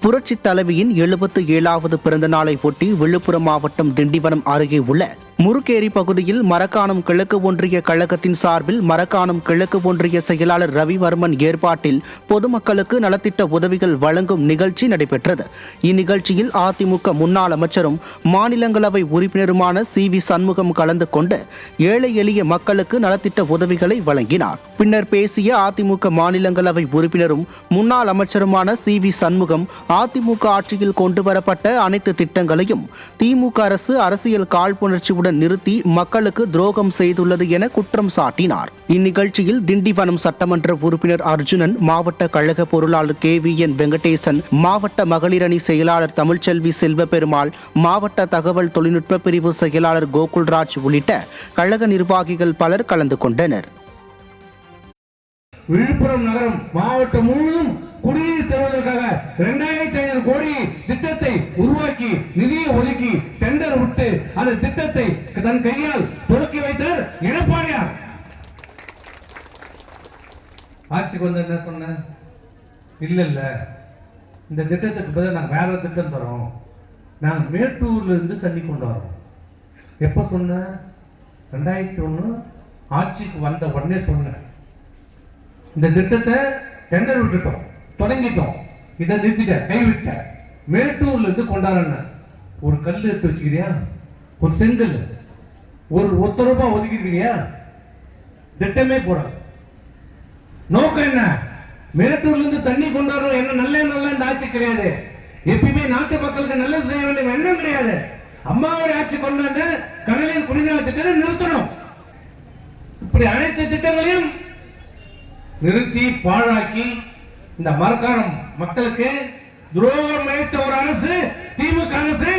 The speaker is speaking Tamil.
புரட்சி தலைவியின் 77வது பிறந்த நாளை ஒட்டி விழுப்புரம் மாவட்டம் திண்டிவனம் அருகே உள்ள முருக்கேரி பகுதியில் மரக்காணம் கிழக்கு ஒன்றிய கழகத்தின் சார்பில் மரக்காணம் கிழக்கு ஒன்றிய செயலாளர் ரவிவர்மன் ஏற்பாட்டில் பொதுமக்களுக்கு நலத்திட்ட உதவிகள் வழங்கும் நிகழ்ச்சி நடைபெற்றது. இந்நிகழ்ச்சியில் அதிமுக முன்னாள் அமைச்சரும் மாநிலங்களவை உறுப்பினருமான CV சண்முகம் கலந்து கொண்டு ஏழை எளிய மக்களுக்கு நலத்திட்ட உதவிகளை வழங்கினார். பின்னர் பேசிய அதிமுக மாநிலங்களவை உறுப்பினரும் முன்னாள் அமைச்சருமான CV சண்முகம் அதிமுக ஆட்சியில் கொண்டுவரப்பட்ட அனைத்து திட்டங்களையும் திமுக அரசு அரசியல் காழ்ப்புணர்ச்சியுடன் நிறுத்தி மக்களுக்கு துரோகம் செய்துள்ளது என குற்றம் சாட்டினார். இந்நிகழ்ச்சியில் திண்டிவனம் சட்டமன்ற உறுப்பினர் அர்ஜுனன், மாவட்ட கழக பொருளாளர் KVN வெங்கடேசன், மாவட்ட மகளிரணி செயலாளர் தமிழ்ச்செல்வி செல்வபெருமாள், மாவட்ட தகவல் தொழில்நுட்ப பிரிவு செயலாளர் கோகுல்ராஜ் உள்ளிட்ட கழக நிர்வாகிகள் பலர் கலந்து கொண்டனர். விழுப்புரம் நகரம் மாவட்டம் முழுவதும் குடிநீர் தருவதற்காக 2500 கோடி திட்டத்தை உருவாக்கி நிதியை ஒதுக்கி டெண்டர் விட்டு அந்த திட்டத்தை தன் கையால் தொடக்கி வைத்தார் எடப்பாடியார். ஆட்சிக்கு வந்து என்ன சொன்ன? இல்ல இந்த திட்டத்துக்கு பதில் நாங்கள் வேற திட்டம் தரோம், நாங்கள் மேட்டூர்ல இருந்து தண்ணி கொண்டு வரோம். எப்ப சொன்ன? 2001 ஆட்சிக்கு வந்த உடனே சொன்ன. இந்த திட்டத்தை டெண்டர் விட்டுட்டோம், தொடங்கிட்டோம், இதை நிறுத்திட்ட, கைவிட்ட. மேட்டூர்ல இருந்து கொண்டாடுற ஒரு கல் எடுத்து வச்சுக்கிறியா? ஒரு செங்கல் ஒரு ₹1 ஒதுக்கிறியா? திட்டமே போடாது. நோக்கம் என்ன? மேட்டூர்ல இருந்து தண்ணி கொண்டாடுறோம். என்ன நல்ல இந்த ஆட்சி கிடையாது. எப்பயுமே நாட்டு மக்களுக்கு நல்லது செய்ய வேண்டிய எண்ணம் கிடையாது. அம்மாவுடைய ஆட்சி கொண்டு வந்த கடலில் குடிநீர் திட்டத்தை நிறுத்தணும். இப்படி அனைத்து திட்டங்களையும் நிறுத்தி பாழாக்கி இந்த மரக்காணம் மக்களுக்கு துரோகம் இழைத்த ஒரு அரசு திமுக அரசு.